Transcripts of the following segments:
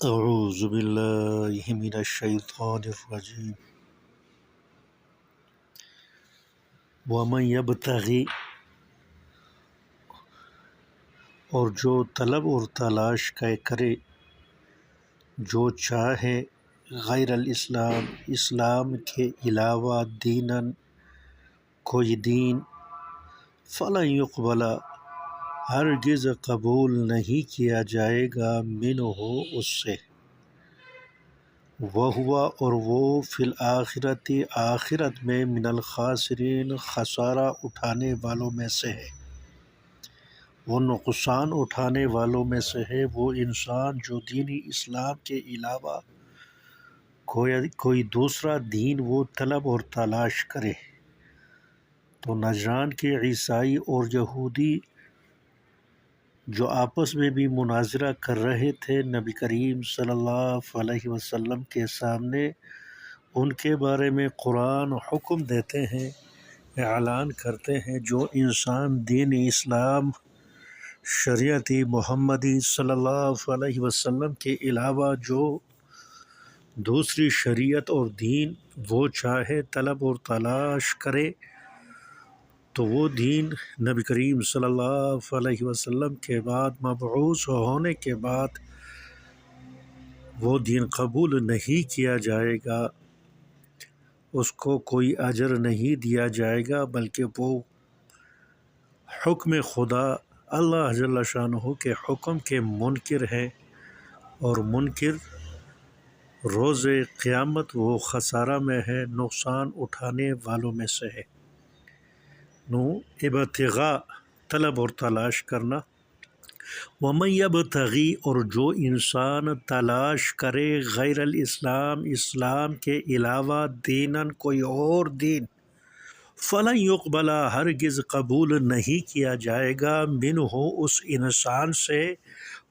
اعوذ باللہ من الشیطان الرجیم ومن یبتغی، اور جو طلب اور تلاش کرے، جو چاہے غیر الاسلام، اسلام کے علاوہ دیناً کوئی دین، فلن یقبل، ہرگز قبول نہیں کیا جائے گا، منہ اس سے، وہوا، اور وہ، فی الآخرۃ، آخرت میں، من الخاسرین، خسارہ اٹھانے والوں میں سے ہے، وہ نقصان اٹھانے والوں میں سے ہے۔ وہ انسان جو دین اسلام کے علاوہ کوئی دوسرا دین وہ طلب اور تلاش کرے، تو نجران کے عیسائی اور یہودی جو آپس میں بھی مناظرہ کر رہے تھے نبی کریم صلی اللہ علیہ وسلم کے سامنے، ان کے بارے میں قرآن حکم دیتے ہیں، اعلان کرتے ہیں، جو انسان دین اسلام، شریعت محمدی صلی اللہ علیہ وسلم کے علاوہ جو دوسری شریعت اور دین وہ چاہے طلب اور تلاش کرے، تو وہ دین نبی کریم صلی اللہ علیہ وسلم کے بعد، مبعوث ہونے کے بعد، وہ دین قبول نہیں کیا جائے گا، اس کو کوئی اجر نہیں دیا جائے گا، بلکہ وہ حکم خدا، اللہ جل شانہ کے حکم کے منکر ہے، اور منکر روز قیامت وہ خسارہ میں ہے، نقصان اٹھانے والوں میں سے ہے۔ ابتغاء، طلب اور تلاش کرنا، ومن یبتغی، اور جو انسان تلاش کرے، غیر الاسلام، اسلام کے علاوہ، دیناً کوئی اور دین، فلن یقبل، ہرگز قبول نہیں کیا جائے گا، منہ اس انسان سے،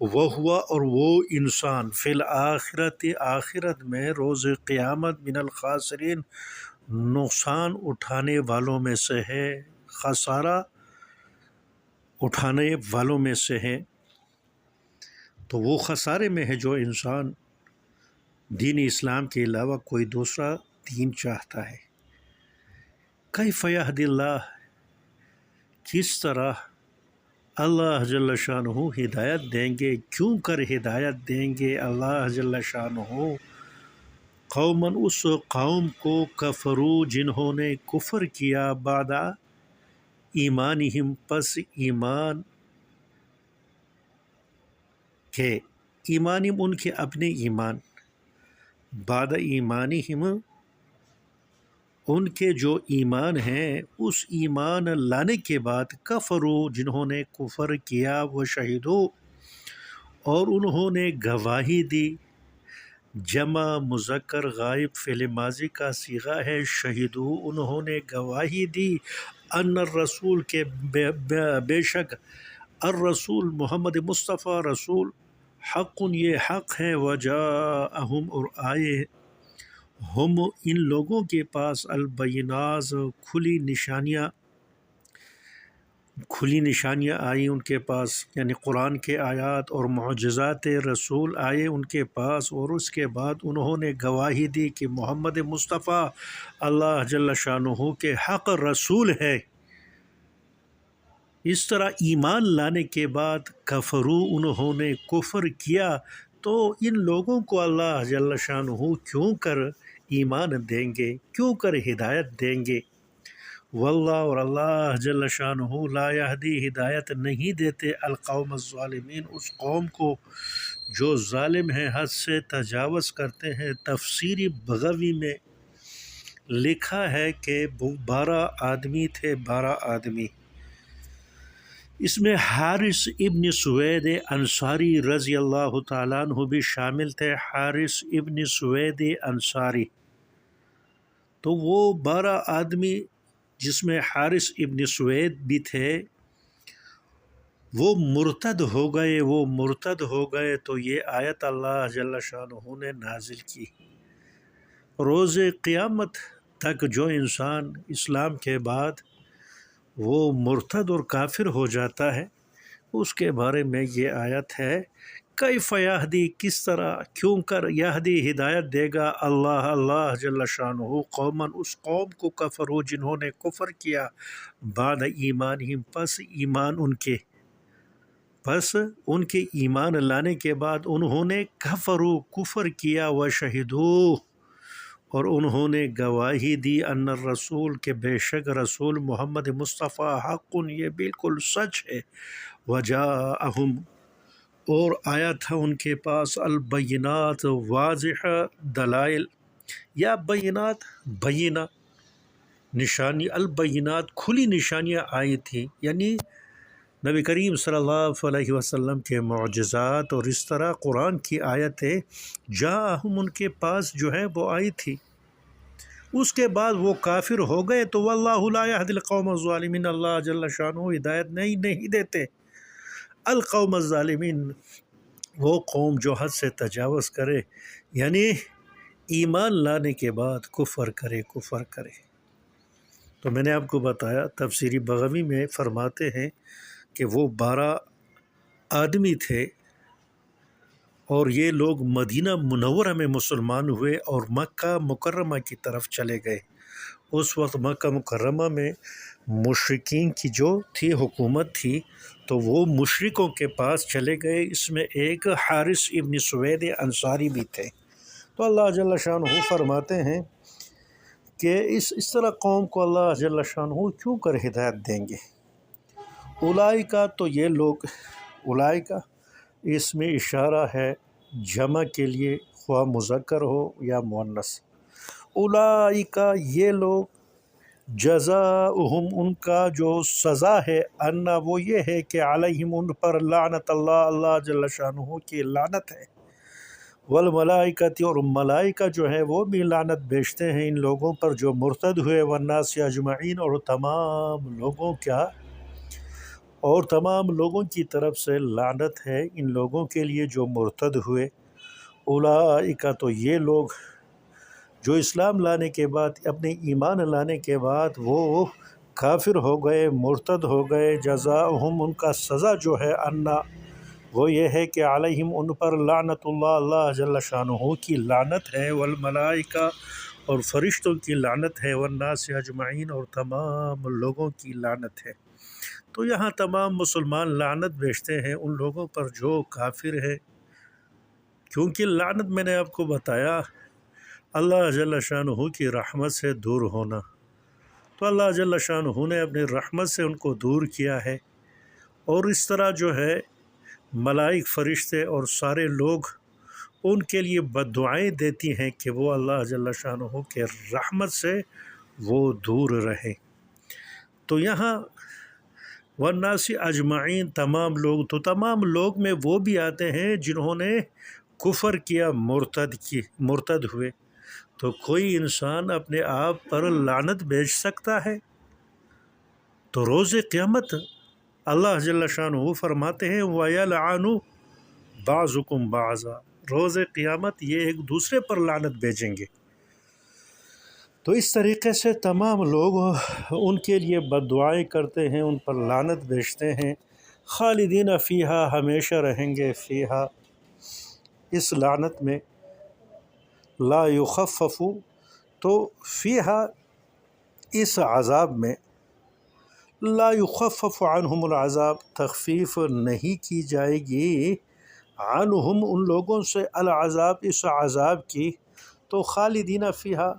وہوا، اور وہ انسان، فی الآخرۃ، آخرت میں، روز قیامت، من الخاسرین، نقصان اٹھانے والوں میں سے ہے، خسارہ اٹھانے والوں میں سے ہے۔ تو وہ خسارے میں ہے جو انسان دین اسلام کے علاوہ کوئی دوسرا دین چاہتا ہے۔ کیف یہدی اللہ، کس طرح اللہ جل شانہ ہدایت دیں گے، کیوں کر ہدایت دیں گے اللہ جل شانہ، قوماً، اس قوم کو، کفرو، جنہوں نے کفر کیا، بعد ایمانہم، پس ایمان کے، ایمانہم ان کے اپنے ایمان، بعد ایمانہم ان کے جو ایمان ہیں، اس ایمان لانے کے بعد، کفرو، جنہوں نے کفر کیا، وہ شہیدو، اور انہوں نے گواہی دی، جمع مذکر غائب فعل ماضی کا صیغہ ہے، شہیدو، انہوں نے گواہی دی، ان الرسول، کے بے شک الرسول، محمد مصطفیٰ رسول، حق، یہ حق ہے، وجاءہم، اور آئے ہم، ان لوگوں کے پاس، البینات، کھلی نشانیاں آئی ان کے پاس، یعنی قرآن کے آیات اور معجزات رسول آئے ان کے پاس، اور اس کے بعد انہوں نے گواہی دی کہ محمد مصطفیٰ اللہ جل شانہ کے حق رسول ہے۔ اس طرح ایمان لانے کے بعد کفرو، انہوں نے کفر کیا، تو ان لوگوں کو اللہ جل شانہ کیوں کر ایمان دیں گے، کیوں کر ہدایت دیں گے؟ واللہ، اور اللہ جل شانہ، لا یہدی، ہدایت نہیں دیتے، القوم الظالمین، اس قوم کو جو ظالم ہیں، حد سے تجاوز کرتے ہیں۔ تفسیری بغوی میں لکھا ہے کہ 12 آدمی تھے، 12 آدمی، اس میں حارث ابن سوید انصاری رضی اللہ تعالیٰ عنہ بھی شامل تھے، حارث ابن سوید انصاری۔ تو وہ 12 آدمی جس میں حارث ابن سوید بھی تھے، وہ مرتد ہو گئے، تو یہ آیت اللہ جل شانہ نے نازل کی، روز قیامت تک جو انسان اسلام کے بعد وہ مرتد اور کافر ہو جاتا ہے، اس کے بارے میں یہ آیت ہے کیف یہدی کس طرح کیوں کر یہدی ہدایت دے گا اللہ جل شانہ قوماً اس قوم کو کفروا جنہوں نے کفر کیا بعد ایمانہم پس ان کے ایمان لانے کے بعد انہوں نے کفر کیا وشہدوا اور انہوں نے گواہی دی ان الرسول کہ بے شک رسول محمد مصطفیٰ حق یہ بالکل سچ ہے وجاءہم اور آیا تھا ان کے پاس البینات واضح دلائل یا بینہ نشانی البینات کھلی نشانیاں آئی تھیں، یعنی نبی کریم صلی اللہ علیہ وسلم کے معجزات اور اس طرح قرآن کی آیتیں جاءہم ان کے پاس جو ہے وہ آئی تھی۔ اس کے بعد وہ کافر ہو گئے تو واللہ لا یہدی القوم الظالمین، اللہ جل شانہ ہدایت نہیں دیتے القوم الظالمین، وہ قوم جو حد سے تجاوز کرے، یعنی ایمان لانے کے بعد کفر کرے۔ تو میں نے آپ کو بتایا تفسیری بغوی میں فرماتے ہیں کہ وہ 12 آدمی تھے اور یہ لوگ مدینہ منورہ میں مسلمان ہوئے اور مکہ مکرمہ کی طرف چلے گئے۔ اس وقت مکہ مکرمہ میں مشرکین کی جو تھی حکومت تھی تو وہ مشرکوں کے پاس چلے گئے، اس میں ایک حارث ابن سوید انصاری بھی تھے۔ تو اللہ جل شانہ فرماتے ہیں کہ اس طرح قوم کو اللہ جل شانہ کیوں کر ہدایت دیں گے۔ اولئکا تو یہ لوگ، اولئکا اس میں اشارہ ہے جمع کے لیے، خواہ مذکر ہو یا مؤنث۔ اولئکا یہ لوگ جزاؤہم ان کا جو سزا ہے انا وہ یہ ہے کہ علیہم ان پر لعنت اللہ جل شانہ کی لعنت ہے، والملائکۃ اور ملائکہ جو ہے وہ بھی لعنت بھیجتے ہیں ان لوگوں پر جو مرتد ہوئے، والناس اجمعین اور تمام لوگوں کی طرف سے لعنت ہے ان لوگوں کے لیے جو مرتد ہوئے۔ اولئک تو یہ لوگ جو اسلام لانے کے بعد اپنے ایمان لانے کے بعد وہ کافر ہو گئے، مرتد ہو گئے، جزاؤہم ان کا سزا جو ہے انا وہ یہ ہے کہ علیہم ان پر لعنت اللہ جل شانہ کی لعنت ہے، والملائکہ اور فرشتوں کی لعنت ہے، والناس اجمعین اور تمام لوگوں کی لعنت ہے۔ تو یہاں تمام مسلمان لعنت بھیجتے ہیں ان لوگوں پر جو کافر ہیں، کیونکہ لعنت میں نے آپ کو بتایا اللہ جل شانہ کی رحمت سے دور ہونا، تو اللہ جل شانہ نے اپنی رحمت سے ان کو دور کیا ہے، اور اس طرح جو ہے ملائک فرشتے اور سارے لوگ ان کے لیے بد دعائیں دیتی ہیں کہ وہ اللہ جل شانہ کے رحمت سے وہ دور رہیں۔ تو یہاں والناس اجمعین تمام لوگ، تو تمام لوگ میں وہ بھی آتے ہیں جنہوں نے کفر کیا، مرتد ہوئے۔ تو کوئی انسان اپنے آپ پر لعنت بھیج سکتا ہے؟ تو روز قیامت اللہ جل شانہ فرماتے ہیں وَيَلْعَنُ بَعْضُكُمْ بَعْضًا، روز قیامت یہ ایک دوسرے پر لعنت بھیجیں گے۔ تو اس طریقے سے تمام لوگ ان کے لیے بد دعائیں کرتے ہیں، ان پر لعنت بھیجتے ہیں۔ خالدین فیہا ہمیشہ رہیں گے، فیہا اس لعنت میں، لا یخفف تو فیہا اس عذاب میں، لا یخفف عنہم العذاب تخفیف نہیں کی جائے گی، عنہم ان لوگوں سے العذاب اس عذاب کی، تو خالدین فیہا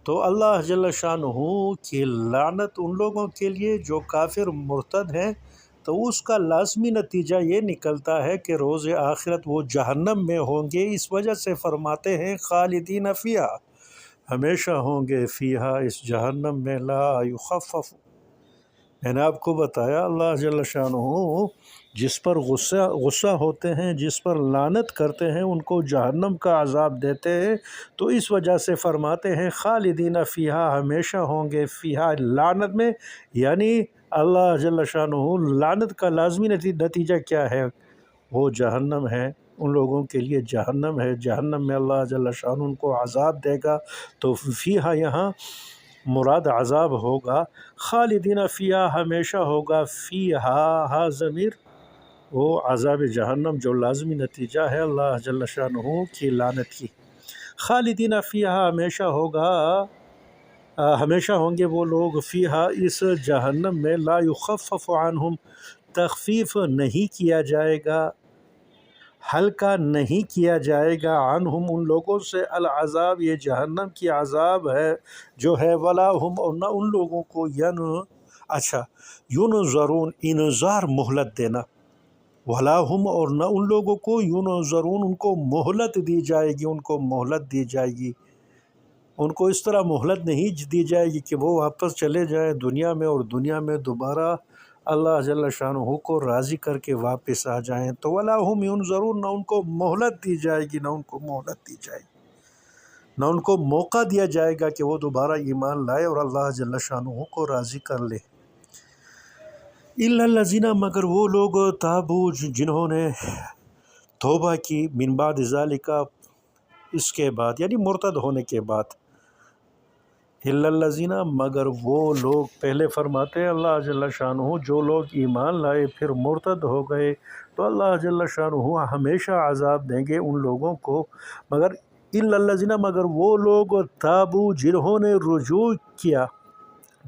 تو اللہ جل شانہ کی لعنت ان لوگوں کے لیے جو کافر مرتد ہیں، تو اس کا لازمی نتیجہ یہ نکلتا ہے کہ روز آخرت وہ جہنم میں ہوں گے۔ اس وجہ سے فرماتے ہیں خالدین فیہا ہمیشہ ہوں گے، فیہا اس جہنم میں، لا یخفف میں نے آپ کو بتایا اللہ جل شانہ جس پر غصہ ہوتے ہیں، جس پر لعنت کرتے ہیں، ان کو جہنم کا عذاب دیتے ہیں، تو اس وجہ سے فرماتے ہیں خالدین فیہا ہمیشہ ہوں گے، فیہا لعنت میں، یعنی اللہ جل شانہ لعنت کا لازمی نتیجہ کیا ہے؟ وہ جہنم ہے، ان لوگوں کے لیے جہنم ہے، جہنم میں اللہ جل شانہ ان کو عذاب دے گا۔ تو فیہا یہاں مراد عذاب ہوگا، خالدین فیہا ہمیشہ ہوگا، فیہا ہا ضمیر وہ عذاب جہنم جو لازمی نتیجہ ہے اللہ جل شانہ کی لعنت کی۔ خالدین فیہا، ہمیشہ ہوگا، ہمیشہ ہوں گے وہ لوگ فیہا اس جہنم میں، لا یخفف عنہم، تخفیف نہیں کیا جائے گا، ہلکا نہیں کیا جائے گا، عنہم ان لوگوں سے، العذاب یہ جہنم کی عذاب ہے جو ہے، ولا ہم، اور نہ ان لوگوں کو ینظرون، انذار مہلت دینا، ولا ہم، اور نہ ان لوگوں کو ینظرون، ان کو مہلت دی جائے گی، ان کو مہلت دی جائے گی، ان کو اس طرح مہلت نہیں دی جائے گی کہ وہ واپس چلے جائیں دنیا میں، اور دنیا میں دوبارہ اللہ جل شانہ کو راضی کر کے واپس آ جائیں، تو ولا ہم ینظرون، نہ ان کو مہلت دی جائے گی، نہ ان کو مہلت دی جائے گی، نہ ان کو موقع دیا جائے گا کہ وہ دوبارہ ایمان لائے اور اللہ جل شانہ کو راضی کر لے۔ الا الذین، مگر وہ لوگ، تابوا، جنہوں نے توبہ کی، من بعد ذالک، اس کے بعد یعنی مرتد ہونے کے بعد، الا الذین، مگر وہ لوگ، پہلے فرماتے ہیں اللہ جل شانہ جو لوگ ایمان لائے پھر مرتد ہو گئے تو اللہ جل شانہ ہمیشہ عذاب دیں گے ان لوگوں کو، مگر الا الذین، مگر وہ لوگ، تابوا، جنہوں نے رجوع کیا،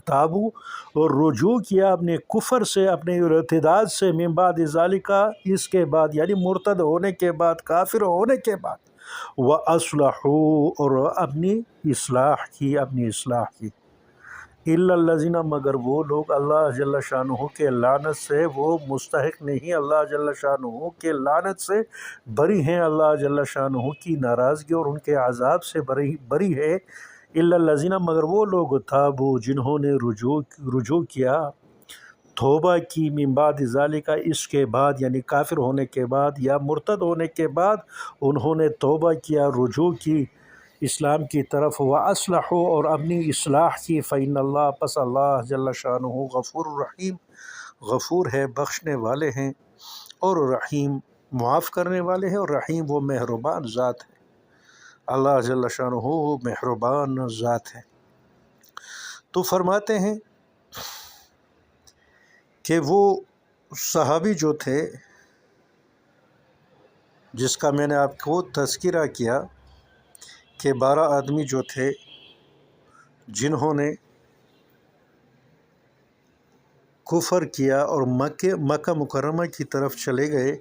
تابوا اور رجوع کیا اپنے کفر سے، اپنے ارتداد سے، من بعد ذالک، اس کے بعد یعنی مرتد ہونے کے بعد، کافر ہونے کے بعد، وَأَصْلَحُوا، اور اپنی اصلاح کی، اپنی اصلاح کی، الا الذین، مگر وہ لوگ اللہ جل شانہ کے لعنت سے وہ مستحق نہیں، اللہ جل شانہ کے لعنت سے بری ہیں، اللہ جل شانہ کی ناراضگی اور ان کے عذاب سے بری ہے، الا الذین، مگر وہ لوگ، تابوا، جنہوں نے رجوع کیا، توبہ کی، من بعد ذالک، اس کے بعد یعنی کافر ہونے کے بعد یا مرتد ہونے کے بعد انہوں نے توبہ کیا، رجوع کی اسلام کی طرف، وَأَصْلَحُوا، اور اپنی اصلاح کی، فَإِنَّ اللَّهَ، پس اللہ جل شانہ، غفور رحیم، غفور ہے، بخشنے والے ہیں، اور رحیم، معاف کرنے والے ہیں، اور رحیم، وہ مہربان ذات ہے، اللہ جل شانہ وہ مہربان ذات ہے۔ تو فرماتے ہیں کہ وہ صحابی جو تھے جس کا میں نے آپ کو تذکرہ کیا کہ 12 آدمی جو تھے جنہوں نے کفر کیا اور مکہ مکرمہ کی طرف چلے گئے،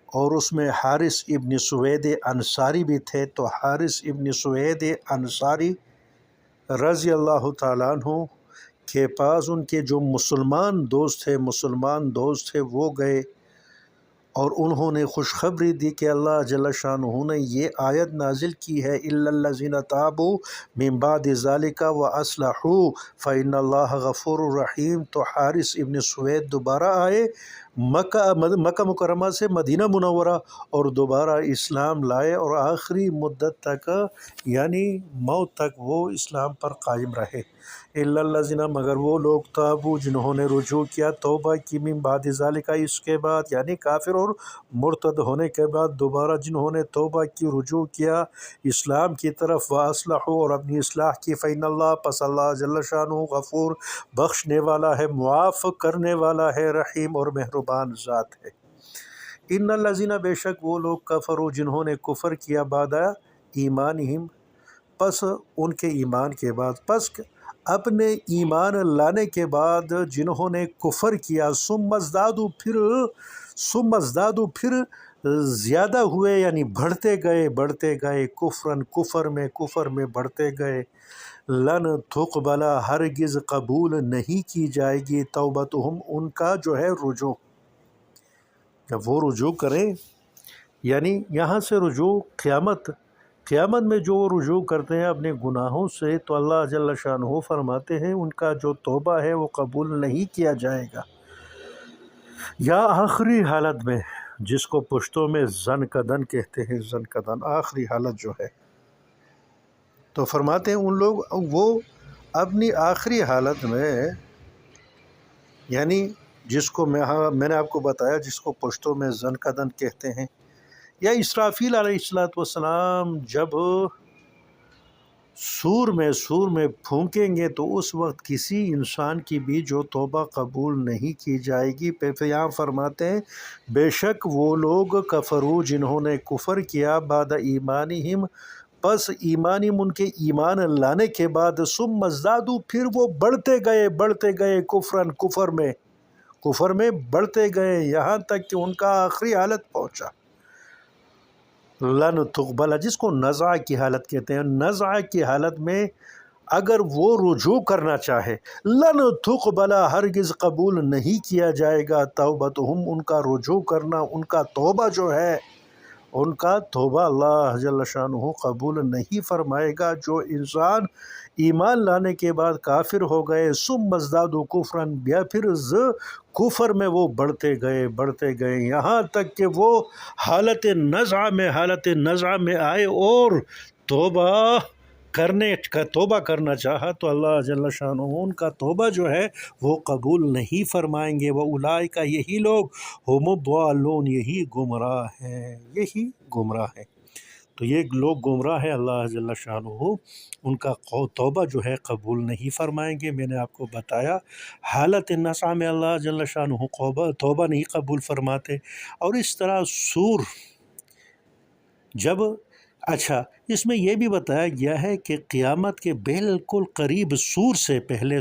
اور اس میں حارث ابن سوید انصاری بھی تھے، تو حارث ابن سوید انصاری رضی اللہ تعالیٰ عنہ کے پاس ان کے جو مسلمان دوست تھے وہ گئے، اور انہوں نے خوشخبری دی کہ اللہ جل شانہ نے یہ آیت نازل کی ہے، الا الذین تابوا من بعد ذالک واصلحوا فإن اللہ غفور رحیم۔ تو حارث ابن سوید دوبارہ آئے مکہ مکرمہ سے مدینہ منورہ، اور دوبارہ اسلام لائے، اور آخری مدت تک یعنی موت تک وہ اسلام پر قائم رہے۔ الا الذین، مگر وہ لوگ، تابوا، جنہوں نے رجوع کیا، توبہ کی، من بعد ذالک، اس کے بعد یعنی کافر اور مرتد ہونے کے بعد دوبارہ جنہوں نے توبہ کی، رجوع کیا اسلام کی طرف، واصلحوا، اور اپنی اصلاح کی، فإن اللہ، پس اللہ جل شانہ، غفور، بخشنے والا ہے، معاف کرنے والا ہے، رحیم، اور مہربان ذات ہے۔ ان الذین، بے شک وہ لوگ، کفروا، جنہوں نے کفر کیا، بعد ایمانہم، پس ان کے ایمان کے بعد، پس اپنے ایمان لانے کے بعد جنہوں نے کفر کیا، ثم ازدادوا، پھر زیادہ ہوئے، یعنی بڑھتے گئے، کفر میں بڑھتے گئے، لن تقبل، ہرگز قبول نہیں کی جائے گی، توبتہم، ان کا جو ہے رجوع، جب وہ رجوع کریں، یعنی یہاں سے رجوع قیامت میں جو رجوع کرتے ہیں اپنے گناہوں سے، تو اللہ جل شانہ فرماتے ہیں ان کا جو توبہ ہے وہ قبول نہیں کیا جائے گا، یا آخری حالت میں، جس کو پشتوں میں زن کدن کہتے ہیں، زن کدن، آخری حالت جو ہے، تو فرماتے ہیں ان لوگ وہ اپنی آخری حالت میں، یعنی جس کو میں نے آپ کو بتایا جس کو پشتوں میں زن کدن کہتے ہیں، یا اسرافیل علیہ السلام جب سور میں پھونکیں گے تو اس وقت کسی انسان کی بھی جو توبہ قبول نہیں کی جائے گی۔ پھر یہاں فرماتے ہیں بے شک وہ لوگ کفرو جنہوں نے کفر کیا بعد ایمانہم، پس ایمانہم ان کے ایمان لانے کے بعد، ثم ازدادوا پھر وہ بڑھتے گئے کفر میں بڑھتے گئے یہاں تک کہ ان کا آخری حالت پہنچا۔ لن تقبل، جس کو نزع کی حالت کہتے ہیں، نزع کی حالت میں اگر وہ رجوع کرنا چاہے، لن تقبل ہرگز قبول نہیں کیا جائے گا، توبتہم ان کا رجوع کرنا، ان کا توبہ جو ہے، ان کا توبہ اللہ جل شانہ قبول نہیں فرمائے گا۔ جو انسان ایمان لانے کے بعد کافر ہو گئے، ثم ازدادوا کفرا، یا پھر کفر میں وہ بڑھتے گئے یہاں تک کہ وہ حالت نزع میں آئے اور توبہ کرنا چاہا تو اللہ جل شانہ ان کا توبہ جو ہے وہ قبول نہیں فرمائیں گے۔ وَأُولَٰئِکَ، یہی لوگ، ہم الضالون، یہی گمراہ ہیں۔ تو یہ لوگ گمراہ ہیں، اللہ جل شانہ ان کا توبہ جو ہے قبول نہیں فرمائیں گے۔ میں نے آپ کو بتایا حالت نزع میں اللہ جل شانہ توبہ نہیں قبول فرماتے، اور اس طرح سور جب اچھا اس میں یہ بھی بتایا گیا ہے کہ قیامت کے بالکل قریب سور سے پہلے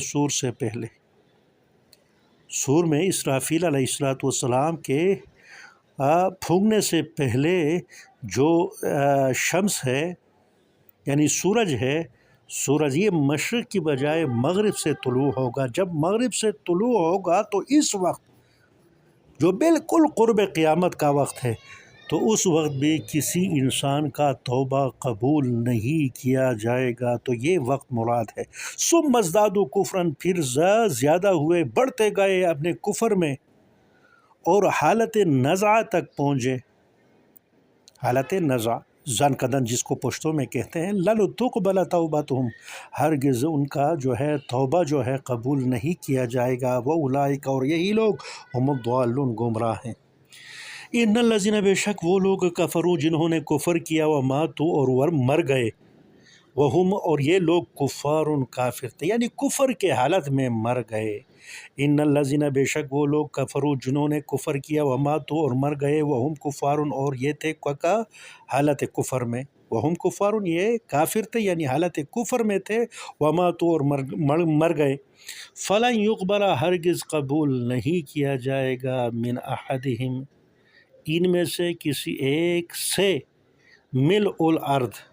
سور میں اسرافیل علیہ السلام کے پھونکنے سے پہلے جو شمس ہے یعنی سورج ہے، سورج یہ مشرق کی بجائے مغرب سے طلوع ہوگا۔ جب مغرب سے طلوع ہوگا تو اس وقت جو بالکل قرب قیامت کا وقت ہے، تو اس وقت بھی کسی انسان کا توبہ قبول نہیں کیا جائے گا، تو یہ وقت مراد ہے۔ ثم ازدادوا کفرا، پھر زیادہ ہوئے، بڑھتے گئے اپنے کفر میں اور حالت نزع تک پہنچے۔ حالت نزع، زن کدن جس کو پشتوں میں کہتے ہیں، لن تقبل توبتہم، ہرگز ان کا جو ہے توبہ جو ہے قبول نہیں کیا جائے گا۔ وَأُولَٰئِکَ، اور یہی لوگ، ہم الضالون، گمراہ ہیں۔ ان الذین، بے شک وہ لوگ، کفروا جنہوں نے کفر کیا، وماتوا اور مر گئے، وہم اور یہ لوگ، کفار کافر تھے، یعنی کفر کے حالت میں مر گئے۔ ان الذین، بے شک وہ لوگ، کفروا جنہوں نے کفر کیا، وماتوا اور مر گئے، وہم کفار اور یہ تھے حالت کفر میں، وہم کفار یہ کافر تھے یعنی حالت کفر میں تھے، وماتوا اور مر گئے، فلن یقبل ہرگز قبول نہیں کیا جائے گا، من احدہم ان میں سے کسی ایک سے، ملء الارض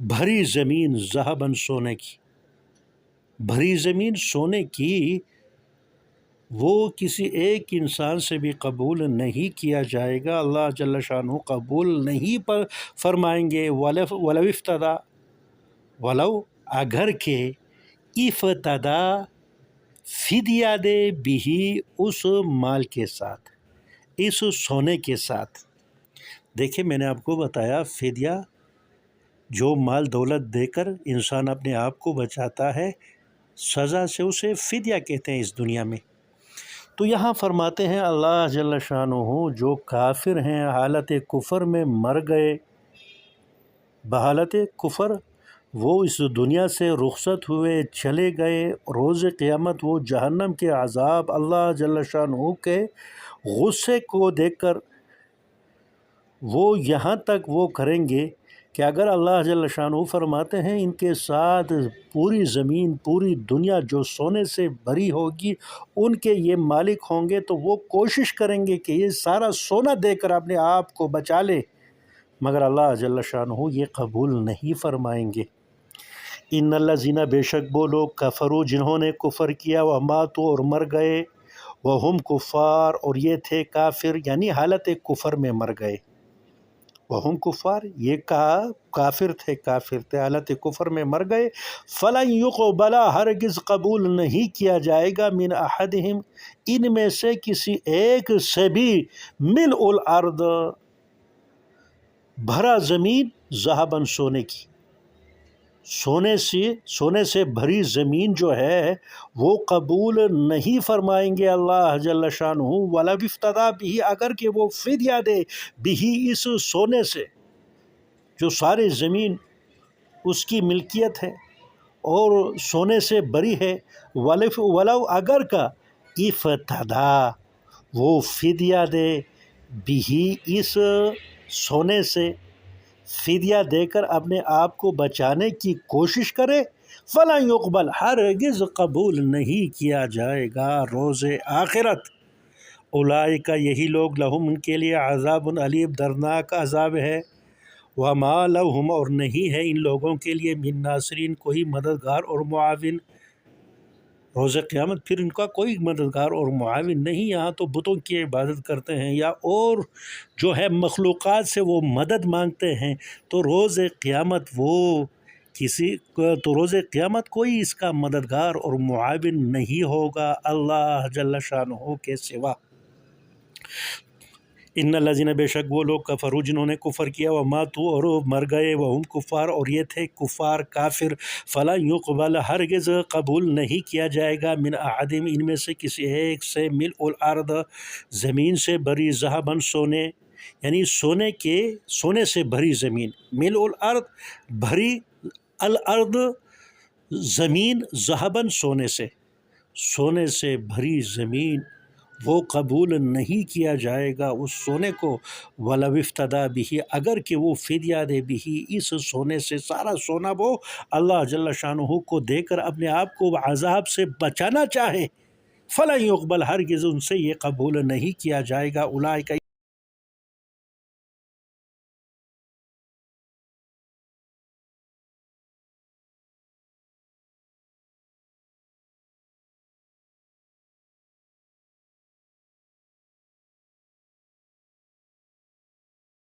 بھری زمین، ذہباً سونے کی، بھری زمین سونے کی، وہ کسی ایک انسان سے بھی قبول نہیں کیا جائے گا، اللہ جل شانہ قبول نہیں فرمائیں گے۔ ولو افتدا، ولو اگر کہ، افتدا فدیہ دے بھی اس مال کے ساتھ، اس سونے کے ساتھ۔ دیکھیں میں نے آپ کو بتایا فدیہ جو مال دولت دے کر انسان اپنے آپ کو بچاتا ہے سزا سے، اسے فدیہ کہتے ہیں اس دنیا میں۔ تو یہاں فرماتے ہیں اللہ جل شانہ جو کافر ہیں حالت کفر میں مر گئے، بحالت کفر وہ اس دنیا سے رخصت ہوئے، چلے گئے، روز قیامت وہ جہنم کے عذاب، اللہ جل شانہ کے غصے کو دیکھ کر وہ یہاں تک وہ کریں گے کہ اگر اللہ جل شانہ فرماتے ہیں ان کے ساتھ پوری زمین، پوری دنیا جو سونے سے بھری ہوگی ان کے یہ مالک ہوں گے، تو وہ کوشش کریں گے کہ یہ سارا سونا دے کر اپنے آپ کو بچا لے، مگر اللہ جل شانہ یہ قبول نہیں فرمائیں گے۔ ان الذین، بے شک وہ لوگ، کفروا جنہوں نے کفر کیا، وماتوا اور مر گئے، وہم کفار اور یہ تھے کافر، یعنی حالت کفر میں مر گئے، وہم کفار یہ کافر تھے حالت کفر میں مر گئے، فلن یقبل ہرگز قبول نہیں کیا جائے گا، من احدہم ان میں سے کسی ایک سے بھی، ملء الارض بھرا زمین، ذہباً سونے کی، سونے سے بھری زمین جو ہے وہ قبول نہیں فرمائیں گے اللہ جل شانہ۔ ولو افتدا بھی، اگر کہ وہ فدیہ دے بھی اس سونے سے، جو ساری زمین اس کی ملکیت ہے اور سونے سے بری ہے، ولو اگر کا افتدا وہ فدیہ دے بھی اس سونے سے، فدیہ دے کر اپنے آپ کو بچانے کی کوشش کرے، فلا یقبل ہرگز قبول نہیں کیا جائے گا روز آخرت۔ اولئک یہی لوگ لہم ان کے لیے عذاب علیم دردناک عذاب ہے، وما لہم اور نہیں ہے ان لوگوں کے لیے من ناصرین کوئی مددگار اور معاون۔ روز قیامت پھر ان کا کوئی مددگار اور معاون نہیں۔ یہاں تو بتوں کی عبادت کرتے ہیں یا اور جو ہے مخلوقات سے وہ مدد مانگتے ہیں، تو روز قیامت روز قیامت کوئی اس کا مددگار اور معاون نہیں ہوگا اللہ جل شانہ کے سوا۔ ان الذین بے شک وہ لوگ کفروا جنہوں نے کفر کیا، وماتوا اور مر گئے، وہم کفار اور یہ تھے کفار کافر، فلا یقبل ہرگز قبول نہیں کیا جائے گا من احدہم ان میں سے کسی ایک سے ملء الارض زمین سے بھری ذہباً سونے، یعنی سونے سے بھری زمین، ملء الارض بھری، الارض زمین، ذہباً سونے سے بھری زمین، وہ قبول نہیں کیا جائے گا اس سونے کو، ولو افتدی بہ اگر کہ وہ فدیہ دے بہ اس سونے سے، سارا سونا وہ اللہ جل شانہ کو دے کر اپنے آپ کو عذاب سے بچانا چاہے، فلا یقبل ہرگز ان سے یہ قبول نہیں کیا جائے گا۔ اولئک